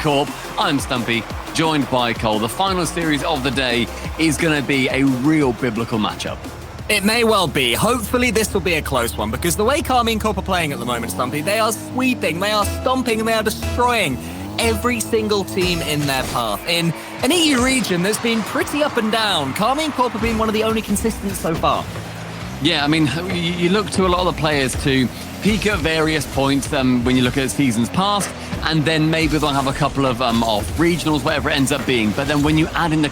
KCorp. I'm Stumpy, joined by Cole. The final series of the day is going to be a real biblical matchup. It may well be. Hopefully this will be a close one, because the way Karmine Corp are playing at the moment, Stumpy, they are sweeping, they are stomping, and they are destroying every single team in their path. In an EU region that's been pretty up and down, Karmine Corp have been one of the only consistent so far. Yeah, I mean, you look to a lot of the players to peak at various points when you look at seasons past, and then maybe they'll have a couple of off regionals, whatever it ends up being. But then when you add in the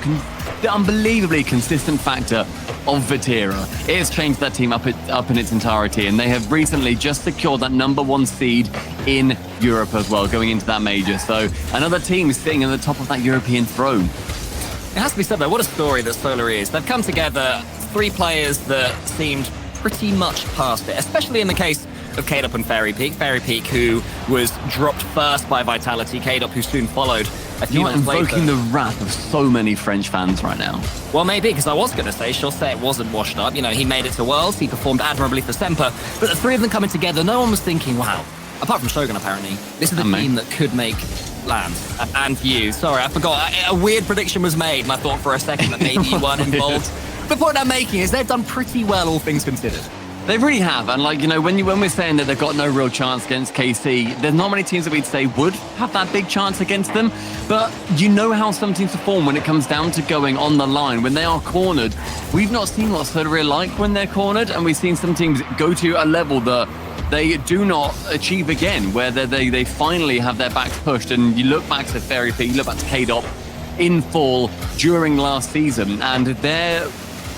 unbelievably consistent factor of Vatira, it has changed that team up in its entirety, and they have recently just secured that #1 seed in Europe as well, going into that major. So another team is sitting at the top of that European throne. It has to be said, though, what a story that Solary is. They've come together, 3 players that seemed pretty much past it, especially in the case of KCorp and Fairy Peak. Fairy Peak, who was dropped first by Vitality, KCorp, who soon followed a few months later. You're invoking the wrath of so many French fans right now. Well, maybe, because I was going to say, Chaussette wasn't washed up. You know, he made it to Worlds, he performed admirably for Semper, but the 3 of them coming together, no one was thinking, wow, apart from Shogun, apparently, this is the team that could make lands. And you, sorry, I forgot. A weird prediction was made, and I thought for a second that maybe you weren't involved. The point I'm making is they've done pretty well, all things considered. They really have, and like, you know, when we're saying that they've got no real chance against KC, there's not many teams that we'd say would have that big chance against them, but you know how some teams perform when it comes down to going on the line. When they are cornered, we've not seen what Solary are like when they're cornered, and we've seen some teams go to a level that they do not achieve again, where they finally have their backs pushed. And you look back to Fairy Peak, you look back to KCorp in fall during last season, and their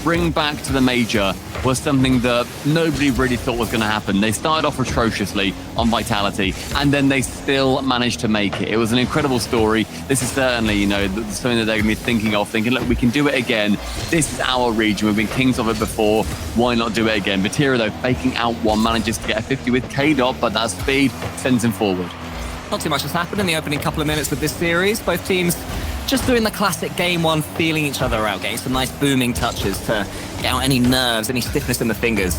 bring back to the major was something that nobody really thought was going to happen. They started off atrociously on Vitality, and then they still managed to make it. It was an incredible story. This is certainly, you know, something that they're going to be thinking, look, we can do it again. This is our region. We've been kings of it before. Why not do it again? Vatira, though, faking out one, manages to get a 50 with KCorp, but that speed sends him forward. Not too much has happened in the opening couple of minutes with this series. Both teams just doing the classic game one, feeling each other out, getting some nice booming touches to get out any nerves, any stiffness in the fingers.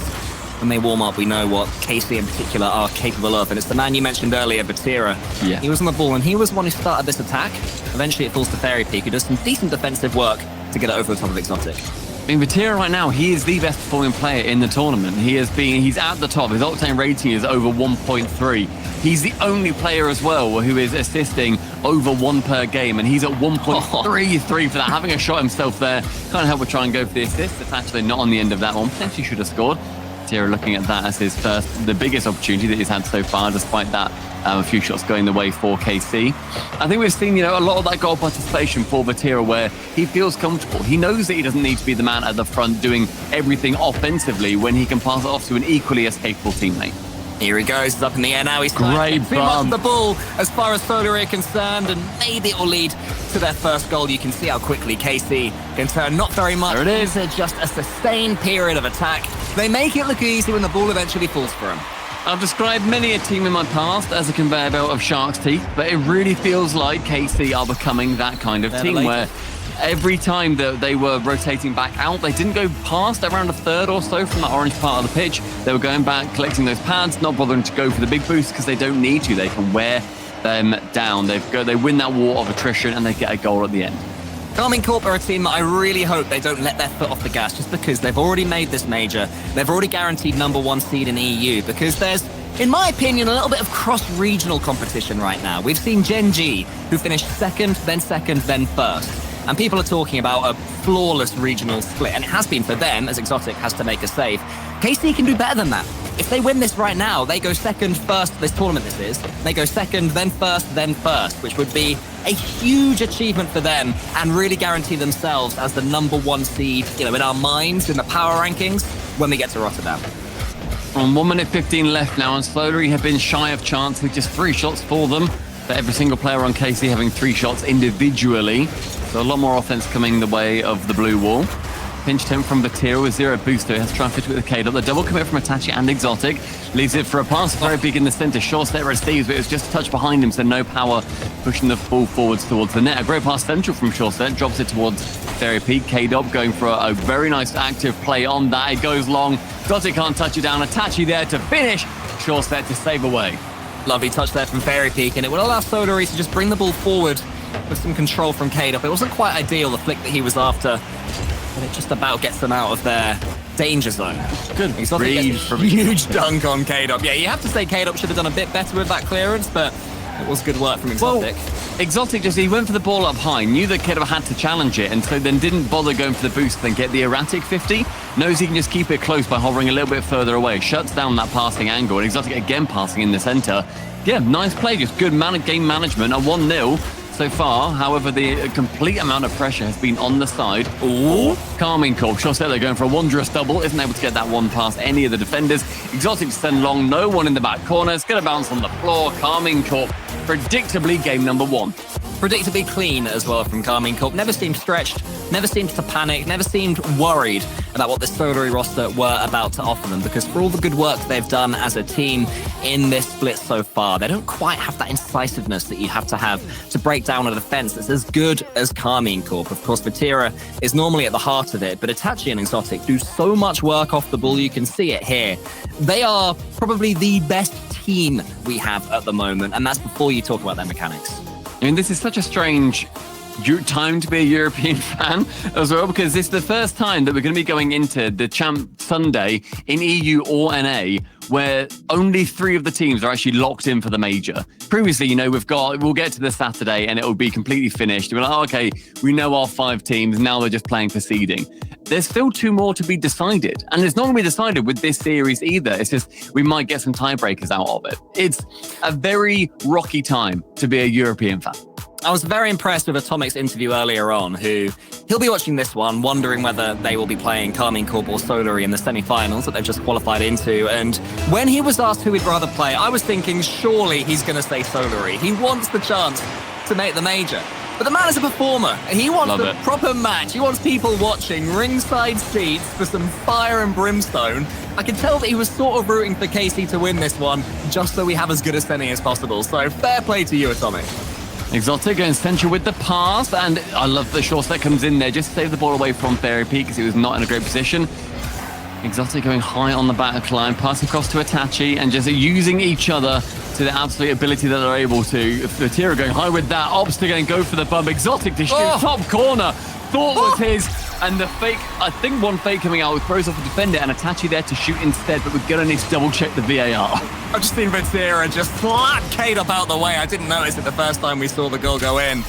When they warm up, we know what KC in particular are capable of, and it's the man you mentioned earlier, Vatira. Yeah. He was on the ball, and he was the one who started this attack. Eventually it falls to Fairy Peak, who does some decent defensive work to get it over the top of Exotic. I mean, Vatira right now, he is the best performing player in the tournament. He's at the top. His Octane rating is over 1.3. He's the only player as well who is assisting over 1 per game, and he's at 1.33 for that. Having a shot himself there, can't help but try and go for the assist. It's actually not on the end of that one. Potentially should have scored. Vatira looking at that as his first, the biggest opportunity that he's had so far, despite that a few shots going the way for KC. I think we've seen, you know, a lot of that goal participation for Vatira, where he feels comfortable. He knows that he doesn't need to be the man at the front doing everything offensively when he can pass it off to an equally as capable teammate. Here he goes, he's up in the air now. He's great too much of the ball as far as Solary are concerned, and maybe it will lead to their first goal. You can see how quickly KC can turn. Not very much. There it is. It's just a sustained period of attack. They make it look easy when the ball eventually falls for them. I've described many a team in my past as a conveyor belt of shark's teeth, but it really feels like KC are becoming that kind of team where every time that they were rotating back out, they didn't go past around a third or so from that orange part of the pitch. They were going back, collecting those pads, not bothering to go for the big boost because they don't need to. They can wear them down. They win that war of attrition, and they get a goal at the end. Karmine Corp are a team that I really hope they don't let their foot off the gas, just because they've already made this major. They've already guaranteed #1 seed in EU, because there's, in my opinion, a little bit of cross-regional competition right now. We've seen Gen G, who finished second, then first. And people are talking about a flawless regional split, and it has been for them, as Exotic has to make a save. KC can do better than that. If they win this right now, they go second, first, this tournament this is. They go second, then first, which would be a huge achievement for them and really guarantee themselves as the #1 seed, you know, in our minds, in the power rankings, when we get to Rotterdam. On 1 minute 15 left now, and Solary have been shy of chance with just 3 shots for them. But every single player on KC having 3 shots individually. So a lot more offense coming the way of the blue wall. Pinch attempt from Vatira with 0 booster. He has to try and fit it with a KCorp. The double commit from Itachi and Exotic leaves it for a pass. Very big in the center. Chaussette receives, but it was just a touch behind him, so no power pushing the ball forwards towards the net. A great pass central from Chaussette. Drops it towards Fairy Peak. KCorp going for a very nice active play on that. It goes long. Exotic can't touch it down. Itachi there to finish. Chaussette to save away. Lovely touch there from Fairy Peak, and it will allow Solary to just bring the ball forward with some control from KCorp. It wasn't quite ideal, the flick that he was after, but it just about gets them out of their danger zone. Good read from huge dunk on KCorp. Yeah, you have to say KCorp should have done a bit better with that clearance, but it was good work from Exotic. Well, Exotic he went for the ball up high, knew that KCorp had to challenge it, and so then didn't bother going for the boost and get the erratic 50. Knows he can just keep it close by hovering a little bit further away. Shuts down that passing angle, and Exotic again passing in the center. Yeah, nice play, just good game management. A 1-0 so far. However, the complete amount of pressure has been on the side. Ooh, KCorp. Sure said they're going for a wondrous double. Isn't able to get that one past any of the defenders. Exotic send long, no one in the back corner. It's going to bounce on the floor. KCorp, predictably game number 1. Predictably clean as well from KCorp. Never seemed stretched, never seemed to panic, never seemed worried about what the Solary roster were about to offer them, because for all the good work they've done as a team in this split so far, they don't quite have that incisiveness that you have to break down a defense that's as good as KCorp. Of course, Vatira is normally at the heart of it, but Itachi and Exotic do so much work off the ball. You can see it here. They are probably the best team we have at the moment, and that's before you talk about their mechanics. I mean, this is such a strange time to be a European fan as well, because this is the first time that we're going to be going into the Champ Sunday in EU or NA where only 3 of the teams are actually locked in for the major. Previously, we'll get to the Saturday and it'll be completely finished. We're like, oh, okay, we know our 5 teams. Now they're just playing for seeding. There's still 2 more to be decided. And it's not going to be decided with this series either. It's just we might get some tiebreakers out of it. It's a very rocky time to be a European fan. I was very impressed with Atomic's interview earlier on, he'll be watching this one, wondering whether they will be playing KCorp or Solary in the semi-finals that they've just qualified into. And when he was asked who he'd rather play, I was thinking, surely he's going to say Solary. He wants the chance to make the major. But the man is a performer. He wants a proper match. He wants people watching, ringside seats for some fire and brimstone. I can tell that he was sort of rooting for KC to win this one, just so we have as good a semi as possible. So fair play to you, Atomic. Exotic going central with the pass, and I love the short set comes in there, just save the ball away from Fairy Peak because he was not in a great position. Exotic going high on the back line, passing across to Itachi, and just using each other to the absolute ability that they're able to. Vatira going high with that, Obsta going go for the bump, Exotic to shoot, top corner, thought was his, and the fake, I think one fake coming out, throws off a defender, and Itachi there to shoot instead, but we're going to need to double check the VAR. I've just seen Vatira just slap KCorp out the way. I didn't notice it the first time we saw the goal go in.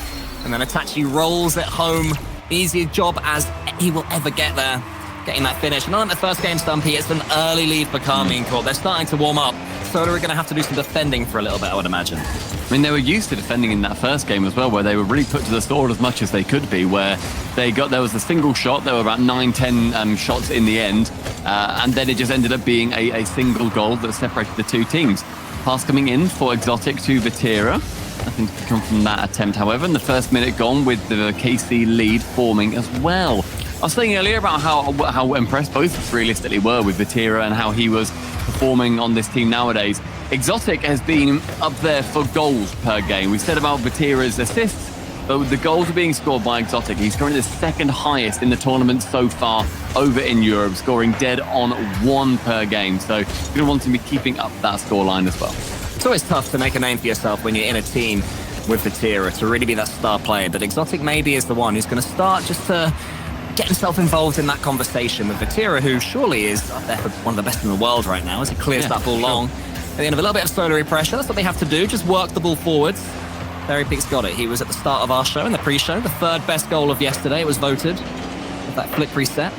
And then Itachi rolls it home. Easy job as he will ever get there, getting that finish. And on the first game, Stumpy, it's an early lead for KCorp. They're starting to warm up. Solary are going to have to do some defending for a little bit, I would imagine. I mean, they were used to defending in that first game as well, where they were really put to the sword as much as they could be, where there was a single shot, there were about 9-10 shots in the end, and then it just ended up being a single goal that separated the 2 teams. Pass coming in for Exotic to Vatira. Nothing to come from that attempt, however, and the first minute gone with the KC lead forming as well. I was saying earlier about how impressed both of us realistically were with Vatira and how he was performing on this team nowadays. Exotic has been up there for goals per game. We said about Vatira's assists, but the goals are being scored by Exotic. He's currently the 2nd highest in the tournament so far over in Europe, scoring dead on 1 per game. So you're going to want to be keeping up that scoreline as well. It's always tough to make a name for yourself when you're in a team with Vatira to really be that star player, but Exotic maybe is the one who's going to start just to get himself involved in that conversation with Vatira, who surely is up there for one of the best in the world right now as he clears that ball long. At the end of a little bit of Solary pressure, that's what they have to do, just work the ball forwards. Fairy Peak's got it. He was at the start of our show, in the pre-show, the 3rd best goal of yesterday. It was voted with that flick reset.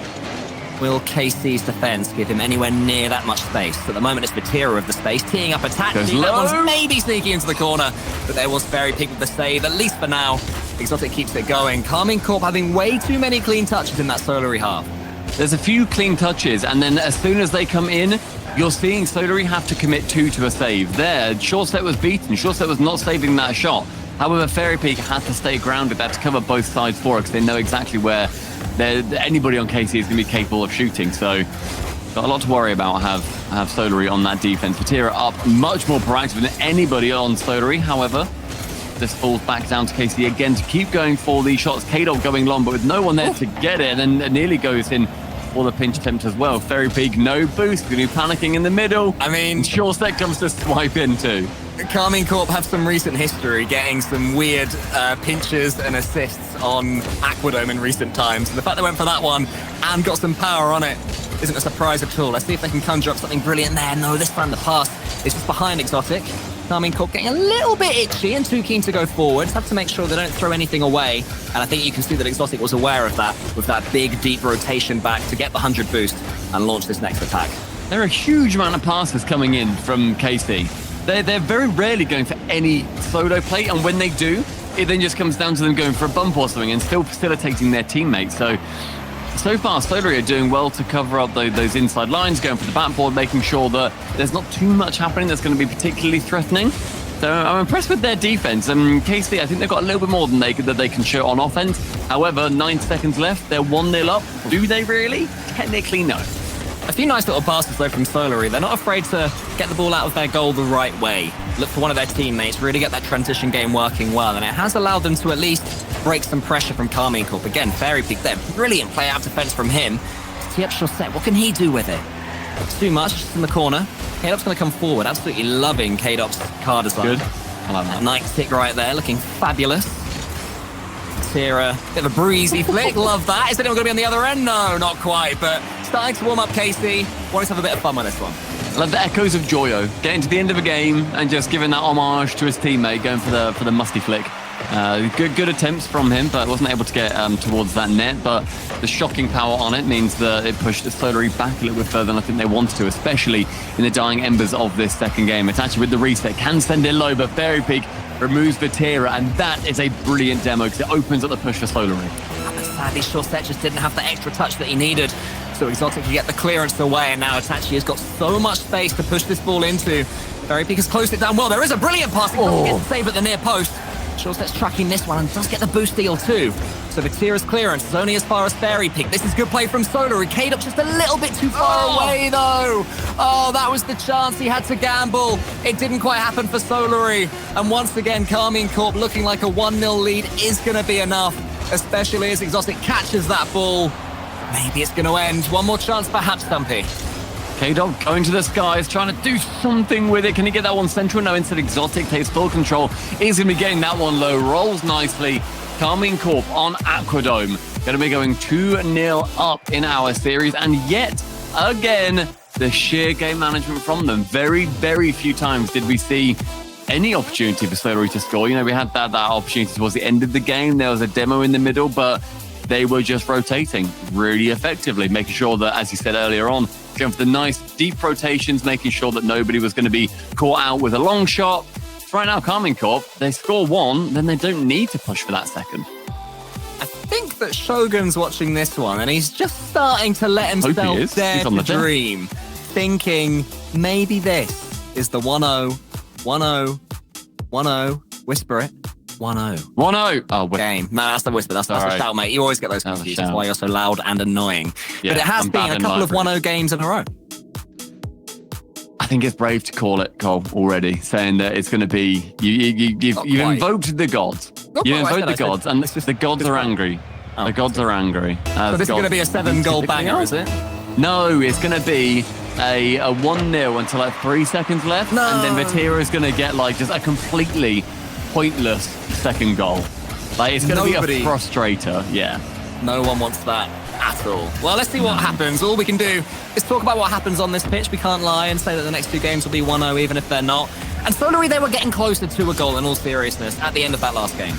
Will KC's defense give him anywhere near that much space? At the moment, it's Vatira of the space, teeing up Itachi. That one's maybe sneaking into the corner, but there was Fairy Peak with the save, at least for now. Exotic keeps it going. KCorp having way too many clean touches in that Solary half. There's a few clean touches, and then as soon as they come in, you're seeing Solary have to commit 2 to a save. There, Short Set was beaten. Short Set was not saving that shot. However, Fairy Peak had to stay grounded. They had to cover both sides for it because they know exactly where anybody on KC is going to be capable of shooting. So, got a lot to worry about. Have Solary on that defense. Vatira up much more proactive than anybody on Solary. However, this falls back down to KC again to keep going for these shots. KCorp going long, but with no one there to get it, and then nearly goes in for the pinch attempt as well. Fairy Peak, no boost, going to be panicking in the middle. I mean, Short Set comes to swipe in too. Karmine Corp have some recent history getting some weird pinches and assists on Aquadome in recent times. And the fact they went for that one and got some power on it isn't a surprise at all. Let's see if they can conjure up something brilliant there. No, this time the pass is just behind Exotic. Karmine Corp getting a little bit itchy and too keen to go forward. Have to make sure they don't throw anything away. And I think you can see that Exotic was aware of that with that big, deep rotation back to get the 100 boost and launch this next attack. There are a huge amount of passes coming in from KC. They're very rarely going for any solo play, and when they do, it then just comes down to them going for a bump or something and still facilitating their teammates. So far, Solary are doing well to cover up those inside lines, going for the backboard, making sure that there's not too much happening that's going to be particularly threatening. So I'm impressed with their defense. And KC, I think they've got a little bit more than they can show on offense. However, 9 seconds left, they're 1-0 up. Do they really? Technically, no. A few nice little passes, though, from Solary. They're not afraid to get the ball out of their goal the right way. Look for one of their teammates, really get that transition game working well, and it has allowed them to at least break some pressure from Karmine Corp. Again, Fairy Peak there. Brilliant play out defense from him. Set. What can he do with it? Too much, just in the corner. KCorp's going to come forward. Absolutely loving KCorp's card design. Good. I like that. Nice tick right there, looking fabulous. Tira, bit of a breezy flick. Love that. Is anyone going to be on the other end? No, not quite, but starting to warm up KC. Wanting to have a bit of fun with this one. I love the echoes of Joyo, getting to the end of a game and just giving that homage to his teammate, going for the musty flick. Good attempts from him, but wasn't able to get towards that net. But the shocking power on it means that it pushed the Solary back a little bit further than I think they wanted to, especially in the dying embers of this second game. It's actually with the reset, can send it low, but Fairy Peak removes Vatira, and that is a brilliant demo because it opens up the push for Solary. But sadly, Chaussette just didn't have the extra touch that he needed. So Exotic can get the clearance away, and now Itachi has got so much space to push this ball into. Fairy Peak has closed it down well. There is a brilliant pass. It doesn't get saved at the near post. Chaussette's tracking this one and does get the boost deal too. So Vatira's clearance is only as far as Fairy Peak. This is good play from Solary. KCorp just a little bit too far away though. Oh, that was the chance he had to gamble. It didn't quite happen for Solary. And once again, Karmine Corp looking like a 1-0 lead is going to be enough, especially as Exotic catches that ball. Maybe it's going to end. One more chance perhaps, Stumpy. KCorp going to the skies, trying to do something with it. Can he get that one central? No, instead Exotic takes full control. He's going to be getting that one low. Rolls nicely. Karmine Corp on Aquadome. Going to be going 2-0 up in our series. And yet, again, the sheer game management from them. Very, very few times did we see any opportunity for Solary to score. You know, we had that opportunity towards the end of the game. There was a demo in the middle, but they were just rotating really effectively, making sure that, as you said earlier on, going for the nice deep rotations, making sure that nobody was going to be caught out with a long shot. Right now, Karmine Corp, they score one, then they don't need to push for that second. I think that Shogun's watching this one, and he's just starting to let himself dare to dream, thinking maybe this is the 1-0, 1-0, 1-0, whisper it. 1-0. 1-0. Oh, game. No, that's the whisper. That's the shout, mate. You always get those confused. That's why you're so loud and annoying. Yeah, but it has been a couple of 1-0 games in a row. I think it's brave to call it, Cole, already, saying that it's going to be... You've invoked the gods. You invoked the gods, and the gods are angry. The gods are angry. So this is going to be a 7-goal banger, is it? No, it's going to be a 1-0 until like 3 seconds left. No. And then Vatira is going to get like just a completely pointless second goal. Like, it's going to be a frustrator. Yeah. No one wants that at all. Well, let's see what happens. All we can do is talk about what happens on this pitch. We can't lie and say that the next two games will be 1-0, even if they're not. And Solary, they were getting closer to a goal in all seriousness at the end of that last game.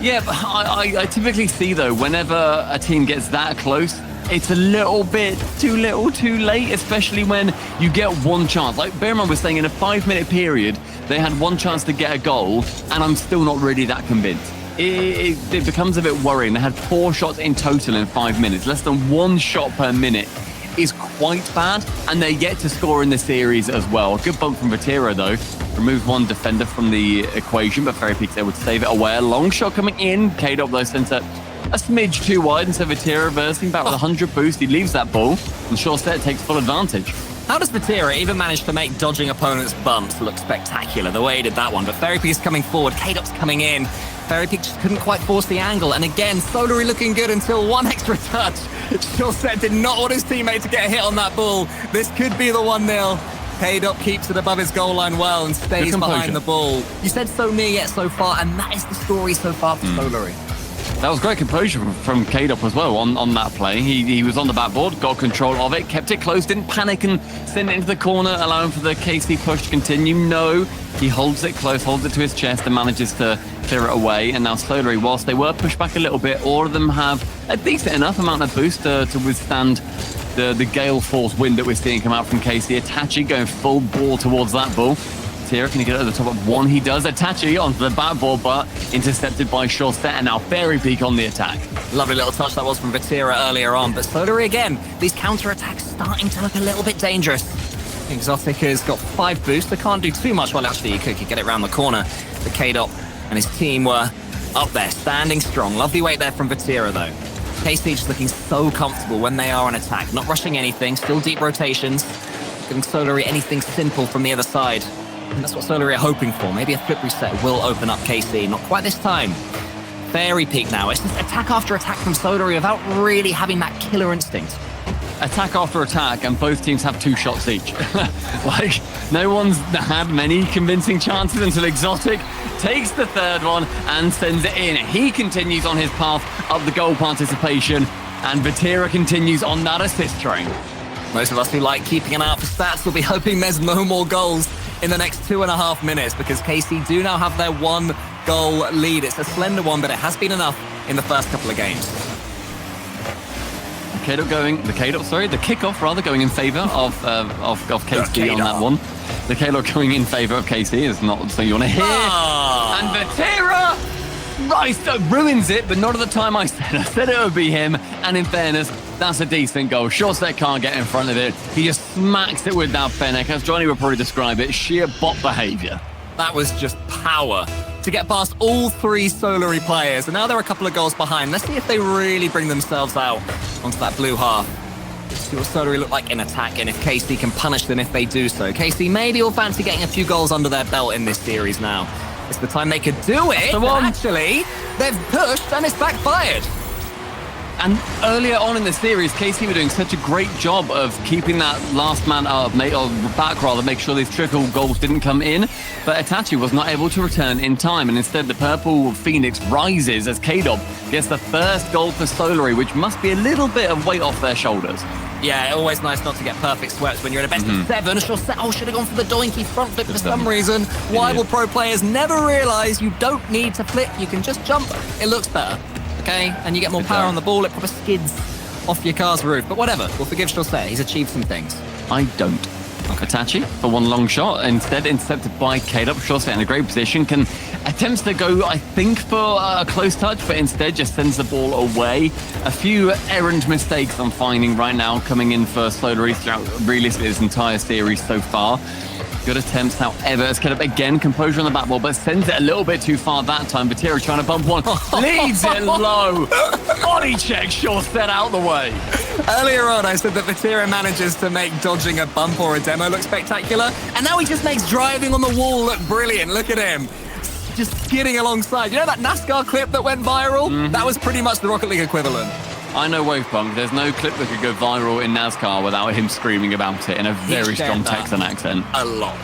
Yeah, but I typically see, though, whenever a team gets that close, it's a little bit too little, too late, especially when you get one chance. Like Behrman was saying, in a 5-minute period, they had one chance to get a goal, and I'm still not really that convinced. It becomes a bit worrying. They had 4 shots in total in 5 minutes. Less than 1 shot per minute is quite bad, and they get to score in the series as well. A good bump from Vatira, though. Removed one defender from the equation, but Fairy Peak's able to save it away. A long shot coming in. KCorp, though, sent it a smidge too wide, and so Vatira reversing back with 100 boost. He leaves that ball, and Chaussette takes full advantage. How does Vatira even manage to make dodging opponents' bumps look spectacular, the way he did that one? But Fairy Peak is coming forward, KCorp's coming in. Fairy Peak just couldn't quite force the angle, and again, Solary looking good until one extra touch. Chaussette did not want his teammate to get a hit on that ball. This could be the 1-0. KCorp keeps it above his goal line well and stays behind the ball. You said so near yet so far, and that is the story so far for Solary. That was great composure from KCorp as well on that play. He was on the backboard, got control of it, kept it close, didn't panic and send it into the corner, allowing for the KC push to continue. No, he holds it close, holds it to his chest and manages to clear it away. And now Solary, whilst they were pushed back a little bbit, all of them have a decent enough amount of boost to withstand the gale force wind that we're seeing come out from KC. Itachi going full ball towards that ball. Here, can he get it at the top of one? He does. Itachi onto the backboard, but intercepted by Chaussette, and now Fairy Peak on the attack. Lovely little touch that was from Vatira earlier on, but Solary again, these counter-attacks starting to look a little bit dangerous. Exotic has got 5 boosts. They can't do too much. Well, actually, he could get it around the corner. But KCorp and his team were up there, standing strong. Lovely weight there from Vatira, though. KC just looking so comfortable when they are on attack, not rushing anything, still deep rotations, giving Solary anything simple from the other side. And that's what Solary are hoping for. Maybe a flip reset will open up KC. Not quite this time. Fairy Peak now. It's just attack after attack from Solary without really having that killer instinct. Attack after attack, and both teams have 2 shots each. Like, no one's had many convincing chances until Exotic takes the 3rd one and sends it in. He continues on his path of the goal participation, and Vatira continues on that assist train. Most of us who like keeping an eye out for stats will be hoping there's no more goals in the next 2.5 minutes, because KC do now have their 1-goal lead. It's a slender one, but it has been enough in the first couple of games. The kickoff rather going in favour of KC on that one. The KCorp going in favour of KC is not something you want to hear. And Vatira ruins it, but not at the time I said. I said it would be him, and in fairness, that's a decent goal. Chaussette can't get in front of it. He just smacks it with that Fennec. As Johnny would probably describe it, sheer bot behaviour. That was just power to get past all 3 Solary players. And now they're a couple of goals behind. Let's see if they really bring themselves out onto that blue half. Let's see what Solary look like in attack, and if KC can punish them if they do so. KC maybe will fancy getting a few goals under their belt in this series now. It's the time they could do it, but actually, they've pushed and it's backfired. And earlier on in the series, KC were doing such a great job of keeping that last man up, or back rather, make sure these trickle goals didn't come in. But Itachi was not able to return in time, and instead the purple Phoenix rises as KCorp gets the first goal for Solary, which must be a little bit of weight off their shoulders. Yeah, always nice not to get perfect sweats when you're in a best of 7. Should have gone for the doinky front flip for some reason. Why will pro players never realise you don't need to flip? You can just jump. It looks better. Okay, and you get more power on the ball, it probably skids off your car's roof. But whatever, we'll forgive Chaussette, he's achieved some things. I don't. Itachi for one long shot, instead intercepted by KCorp. Chaussette in a great position, attempts to go, I think, for a close touch, but instead just sends the ball away. A few errant mistakes I'm finding right now coming in for Solary throughout realistically this entire series so far. Good attempts, however, as KCorp again, composure on the back ball, but sends it a little bit too far that time. Vatira trying to bump one, leaves it low. Body check, Chaussette out the way. Earlier on, I said that Vatira manages to make dodging a bump or a demo look spectacular, and now he just makes driving on the wall look brilliant. Look at him. Just skidding alongside. You know that NASCAR clip that went viral? That was pretty much the Rocket League equivalent. I know Wavepunk, there's no clip that could go viral in NASCAR without him screaming about it in a very strong Texan accent. A lot.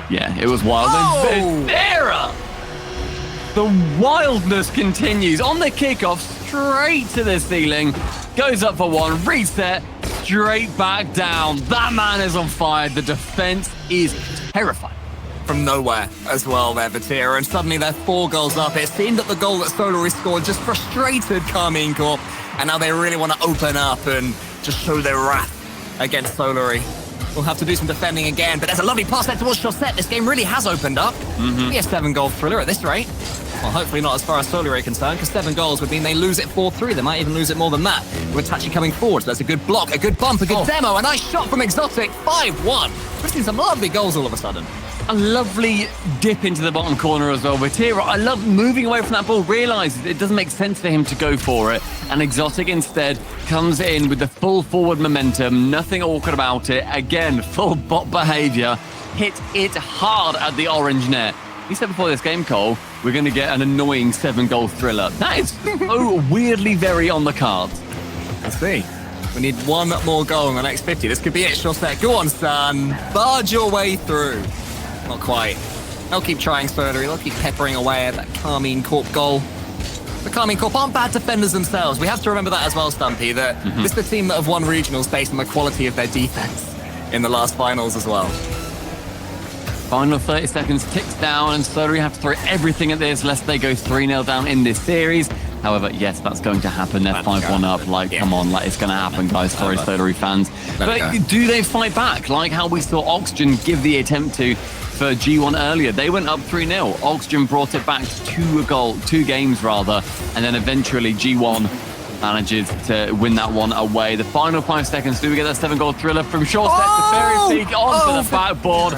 Yeah, it was wild. Oh! Vatira! The wildness continues on the kickoff, straight to the ceiling. Goes up for one, reset, straight back down. That man is on fire. The defense is terrifying. From nowhere as well there, Vatira, and suddenly they're 4 goals up. It seemed that the goal that Solary scored just frustrated Karmine Corp, and now they really want to open up and just show their wrath against Solary. We'll have to do some defending again, but there's a lovely pass there towards Chaussette. This game really has opened up. Be a 7-goal thriller at this rate. Well, hopefully not as far as Solary are concerned, because 7 goals would mean they lose it 4-3. They might even lose it more than that. With Tachi coming forward, so that's a good block, a good bump, a good demo, a nice shot from Exotic, 5-1. We've seen some lovely goals all of a sudden. A lovely dip into the bottom corner as well. Vatira, I love moving away from that ball, realises it doesn't make sense for him to go for it, and Exotic instead comes in with the full forward momentum, nothing awkward about it. Again, full bot behaviour, hit it hard at the orange net. You said before this game, Cole, we're going to get an annoying 7-goal thriller. That is so weirdly very on the cards. Let's see. We need one more goal in the next 50. This could be it, Shorset. Go on, son. Barge your way through. Not quite. They'll keep trying, Solary. They'll keep peppering away at that Karmine Corp goal. The Karmine Corp aren't bad defenders themselves. We have to remember that as well, Stumpy, that this is the team that have won regionals based on the quality of their defense in the last finals as well. Final 30 seconds ticks down, and Solary have to throw everything at this lest they go 3-0 down in this series. However, yes, that's going to happen. They're 5-1 up. Like, come on, like, it's going to happen, guys. Sorry, Solary fans. But do they fight back? Like how we saw Oxygen give the attempt to for G1 earlier. They went up 3-0. Oxygen brought it back to 2 games, rather. And then eventually G1 manages to win that one away. The final 5 seconds, do we get that 7-goal thriller from short set to Fairy Peak onto the backboard?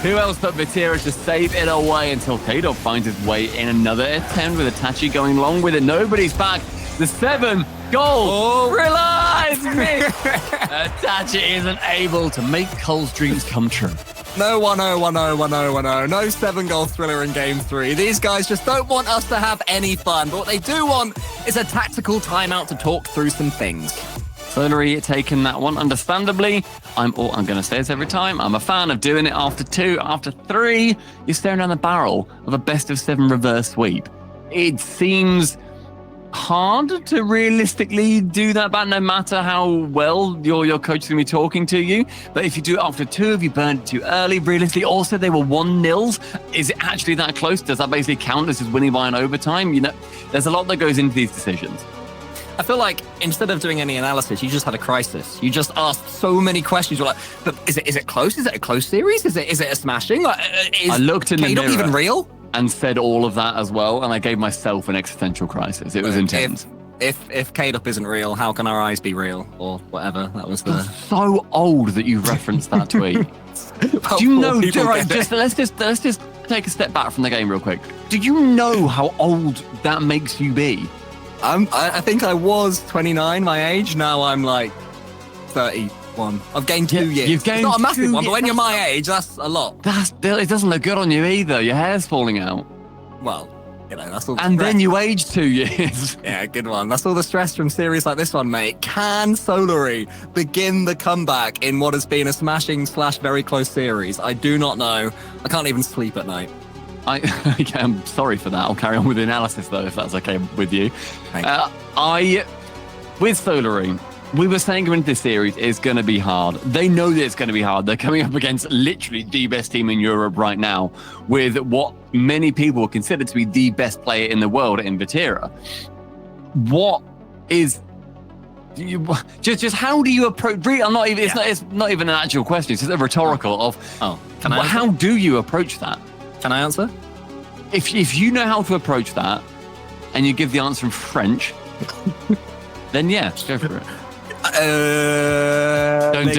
Who else but Vatira to save it away until KCorp finds his way in another attempt with Itachi going along with it. Nobody's back. The 7-goal realize me. Itachi isn't able to make Cole's dreams come true. No 1-0, 1-0, 1-0, 1-0. No 7-goal thriller in game 3. These guys just don't want us to have any fun. But what they do want is a tactical timeout to talk through some things. Solary taking that one, understandably. I'm going to say this every time. I'm a fan of doing it after 2. After 3, you're staring down the barrel of a best-of-7 reverse sweep. It seems hard to realistically do that, but no matter how well your coach is going to be talking to you. But if you do it after 2, if you burned it too early, realistically, also they were 1-0s. Is it actually that close? Does that basically count as winning by an overtime? You know, there's a lot that goes into these decisions. I feel like instead of doing any analysis, you just had a crisis. You just asked so many questions. You're like, but is it close? Is it a close series? Is it a smashing? Like, I looked in the mirror even real? And said all of that as well, and I gave myself an existential crisis. It was intense. If KCorp isn't real, how can our eyes be real? Or whatever. That was the... So old that you referenced that tweet. Do you know? Let's just take a step back from the game real quick. Do you know how old that makes you be? I think I was 29, my age. Now I'm like 31. I've gained 2 years. You've gained it's not a massive one, but when you're my age, that's a lot. It doesn't look good on you either. Your hair's falling out. Well, you know, that's all. And then you aged 2 years. Yeah, good one. That's all the stress from series like this one, mate. Can Solary begin the comeback in what has been a smashing / very close series? I do not know. I can't even sleep at night. I'm sorry for that. I'll carry on with the analysis, though, if that's okay with you. With Solary, we were saying going into this series is going to be hard. They know that it's going to be hard. They're coming up against literally the best team in Europe right now with what many people consider to be the best player in the world in Vatira. What is... Just how do you approach... I'm not even... It's not even an actual question. It's just a rhetorical of... how do you approach that? Can I answer? If you know how to approach that and you give the answer in French, then yeah, go for it. Don't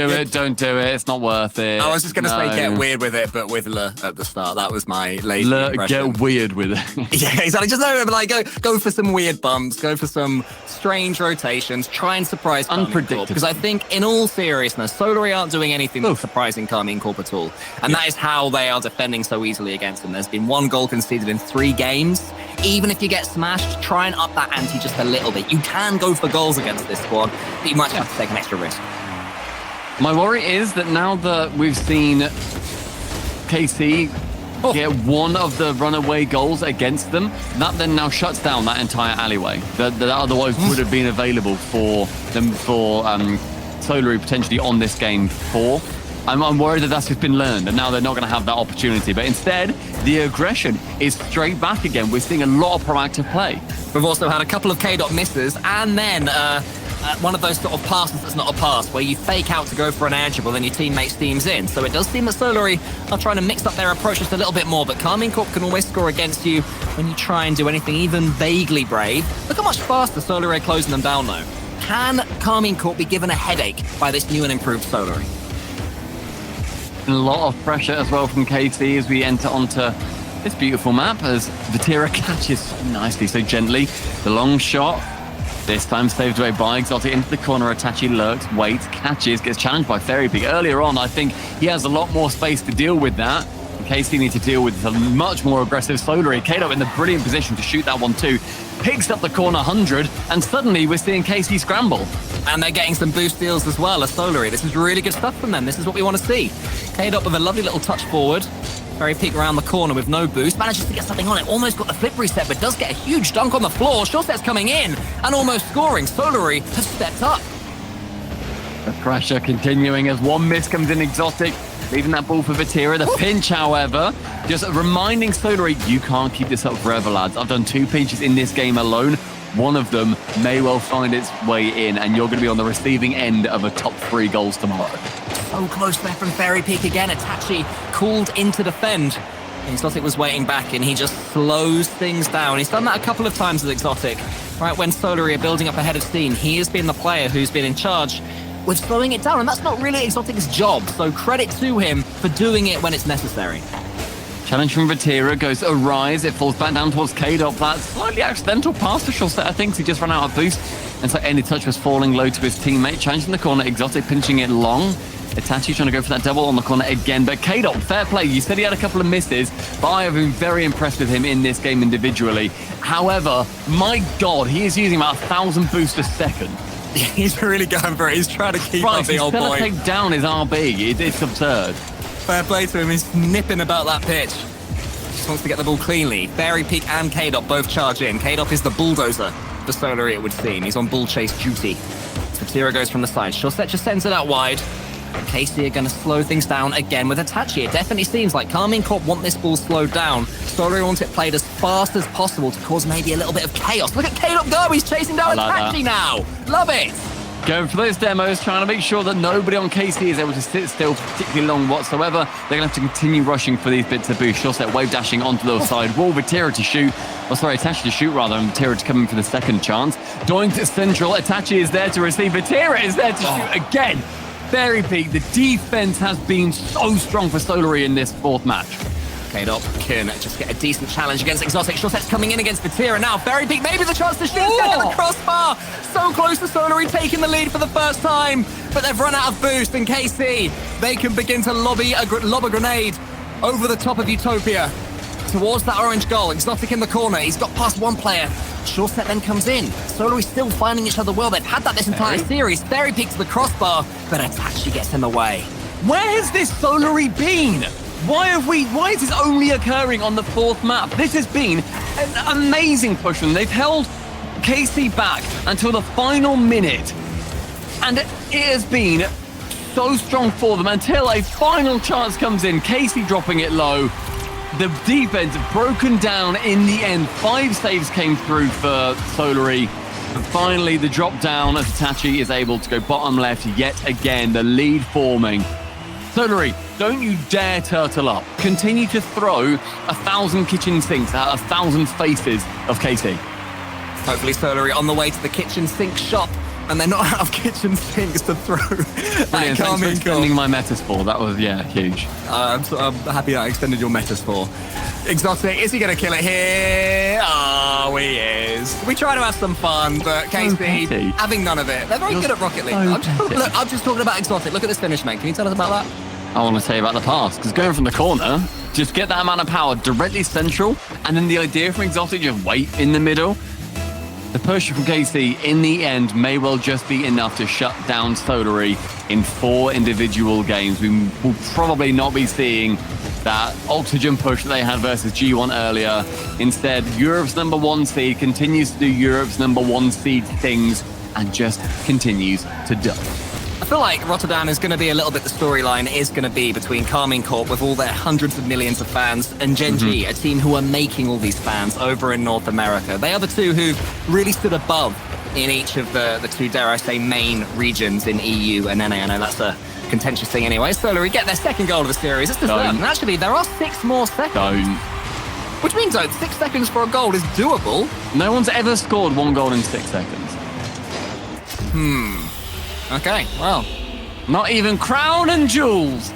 do it. It's not worth it. I was just going to say get weird with it, but with le at the start. That was my lazy impression. Get weird with it. Yeah, exactly. Just like go for some weird bumps, go for some strange rotations, try and surprise unpredictable. Because I think in all seriousness, Solary aren't doing anything that's surprising Karmine Corp at all. And that is how they are defending so easily against them. There's been 1 goal conceded in 3 games. Even if you get smashed, try and up that ante just a little bit. You can go for goals against this squad, but you might have to take an extra risk. My worry is that now that we've seen KC get 1 of the runaway goals against them, that then now shuts down that entire alleyway that otherwise would have been available for them for Solary potentially on this game 4. I'm worried that that's just been learned, and now they're not going to have that opportunity. But instead, the aggression is straight back again. We're seeing a lot of proactive play. We've also had a couple of KCorp misses, and then one of those sort of passes that's not a pass, where you fake out to go for an edge, but then your teammate steams in. So it does seem that Solary are trying to mix up their approach just a little bit more, but Karmine Corp can always score against you when you try and do anything even vaguely brave. Look how much faster Solary are closing them down, though. Can Karmine Corp be given a headache by this new and improved Solary? A lot of pressure as well from KC as we enter onto this beautiful map as Vatira catches so nicely, so gently. The long shot, this time saved away by Exotic into the corner. Itachi lurks, waits, catches, gets challenged by Fairy Peak. Earlier on, I think he has a lot more space to deal with that. KC need to deal with a much more aggressive Solary. KCorp in the brilliant position to shoot that one too. picks up the corner 100, and suddenly we're seeing KC scramble. And they're getting some boost deals as well as Solary. This is really good stuff from them. This is what we want to see. KCorp with a lovely little touch forward. Very peak around the corner with no boost. Manages to get something on it. Almost got the flip reset, but does get a huge dunk on the floor. Shortset's coming in and almost scoring. Solary has stepped up. The pressure continuing as one miss comes in Exotic, leaving that ball for Vatira. The pinch, however, just reminding Solary, you can't keep this up forever, lads. I've done 2 pinches in this game alone. One of them may well find its way in, and you're going to be on the receiving end of a top 3 goals tomorrow. So close there from Fairy Peak again. Itachi called in to defend. Exotic was waiting back, and he just slows things down. He's done that a couple of times with Exotic. Right when Solary are building up ahead of steam, he has been the player who's been in charge with slowing it down, and that's not really Exotic's job, so credit to him for doing it when it's necessary. Challenge from Vatira goes a rise. It falls back down towards KCorp. That slightly accidental pass to Shortset, I think. He just ran out of boost, and so any touch was falling low to his teammate. Challenging the corner, Exotic pinching it long. Itachi trying to go for that double on the corner again, but KCorp, fair play. You said he had a couple of misses, but I have been very impressed with him in this game individually. However, my God, he is using about 1,000 boosts a second. He's really going for it. He's trying to keep up the old boy. He's trying to take down his RB. It's absurd. Fair play to him. He's nipping about that pitch. Just wants to get the ball cleanly. Fairy Peak and KCorp both charge in. KCorp is the bulldozer for Solary, it would seem. He's on bull chase duty. Vatira goes from the side. Shortset just sends it out wide. KC are going to slow things down again with Itachi. It definitely seems like Karmine Corp want this ball slowed down. Solary wants it played as fast as possible to cause maybe a little bit of chaos. Look at KCorp go. He's chasing down Itachi now. Love it. Going for those demos, trying to make sure that nobody on KC is able to sit still particularly long whatsoever. They're going to have to continue rushing for these bits of boost. Shortset wave dashing onto the side wall. Vatira to shoot. Itachi to shoot rather, and Vatira to come in for the second chance. Doink to central. Itachi is there to receive. Vatira is there to shoot again. Fairy Peak, the defense has been so strong for Solary in this 4th match. KCorp can just get a decent challenge against Exotic. Shortset's coming in against Vatira now. Fairy Peak, maybe the chance to shoot at the crossbar. So close to Solary taking the lead for the first time, but they've run out of boost, and KC, they can begin to lob a grenade over the top of Utopia towards that orange goal. Exotic in the corner. He's got past one player. Shortset then comes in. Solary still finding each other well. They've had that this entire series. Fairy Peak to the crossbar, but Itachi gets in the way. Where has this Solary been? Why is this only occurring on the 4th map? This has been an amazing push from them. They've held KC back until the final minute, and it has been so strong for them until a final chance comes in. KC dropping it low. The defense broken down in the end. 5 saves came through for Solary. And finally, the drop down as Itachi is able to go bottom left yet again. The lead forming. Solary, don't you dare turtle up. Continue to throw 1,000 kitchen sinks at 1,000 faces of KC. Hopefully Solary on the way to the kitchen sink shop, and they're not out of kitchen sinks to throw. Brilliant. Thanks for extending my metaphor. That was, huge. I'm happy I extended your metaphor. Exotic, is he going to kill it here? Oh, he is. We try to have some fun, but KC, having none of it. They're very good at Rocket League. I'm just talking about Exotic. Look at this finish, mate. Can you tell us about that? I want to tell you about the pass, because going from the corner, just get that amount of power directly central, and then the idea from Exotic, just wait in the middle. The push from KC in the end may well just be enough to shut down Solary in 4 individual games. We will probably not be seeing that oxygen push that they had versus G1 earlier. Instead, Europe's #1 seed continues to do Europe's #1 seed things and just continues to duck. I feel like Rotterdam is going to be a little bit the storyline is going to be between Karmine Corp with all their hundreds of millions of fans and Gen G, a team who are making all these fans over in North America. They are the two who've really stood above in each of the 2, dare I say, main regions in EU and NA. I know that's a contentious thing anyway. Solary get their 2nd goal of the series. It's deserved. And actually, there are 6 more seconds. Don't. Which means, though, 6 seconds for a goal is doable. No one's ever scored 1 goal in 6 seconds. Okay, well. Not even Crown and Jules,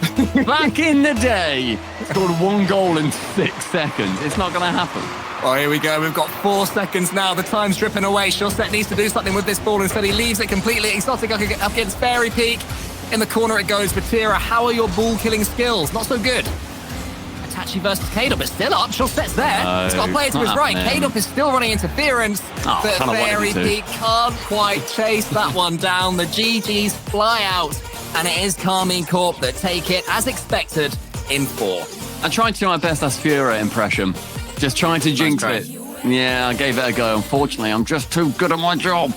back in the day, scored 1 goal in 6 seconds. It's not going to happen. Oh, here we go. We've got 4 seconds now. The time's dripping away. Shortset needs to do something with this ball. Instead, he leaves it completely. Exotic up against Fairy Peak. In the corner it goes. Vatira, how are your ball-killing skills? Not so good. Archie versus KCorp, but still Archie sets there. He's got to play it to his right. KCorp is still running interference, but Fairy Peak can't quite chase that one down. The GGs fly out, and it is KCorp that take it, as expected, in 4. I tried to do my best Asphera impression. Just trying to jinx it. Yeah, I gave it a go. Unfortunately, I'm just too good at my job.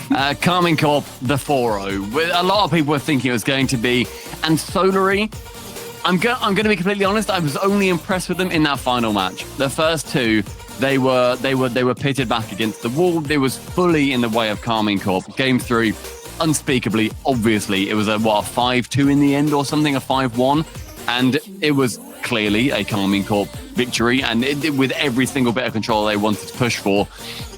KCorp, the 4-0. A lot of people were thinking it was going to be. And Solary, I'm going to be completely honest, I was only impressed with them in that final match. The first 2, they were pitted back against the wall. They was fully in the way of KCorp. Game 3, unspeakably, obviously, it was a 5-2 in the end or something, a 5-1. And it was clearly a KCorp victory, and with every single bit of control they wanted to push for.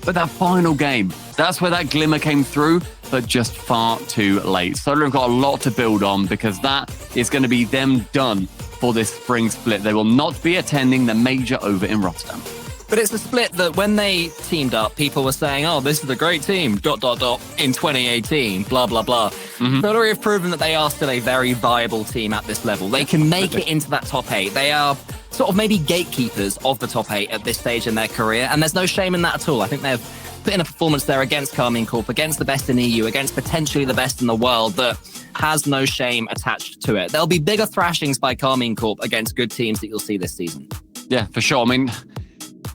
But that final game, that's where that glimmer came through, but just far too late. Solary have got a lot to build on, because that is going to be them done for this spring split. They will not be attending the major over in Rotterdam. But it's a split that when they teamed up, people were saying, oh, this is a great team, ... in 2018, blah, blah, blah. Solary have proven that they are still a very viable team at this level. They can make it into that top 8. They are sort of maybe gatekeepers of the top 8 at this stage in their career, and there's no shame in that at all. I think they've put in a performance there against KCorp, against the best in EU, against potentially the best in the world, that has no shame attached to it. There'll be bigger thrashings by KCorp against good teams that you'll see this season. Yeah, for sure. I mean,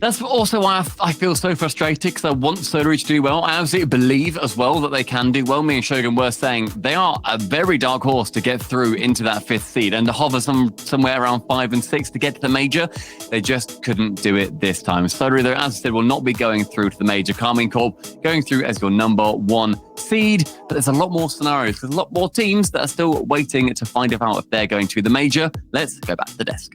that's also why I feel so frustrated, because I want Solary to do well. I absolutely believe as well that they can do well. Me and Shogun were saying they are a very dark horse to get through into that 5th seed and to hover somewhere around 5 and 6 to get to the major. They just couldn't do it this time. Solary, though, as I said, will not be going through to the major. KCorp going through as your number 1 seed. But there's a lot more scenarios. There's a lot more teams that are still waiting to find out if they're going to the major. Let's go back to the desk.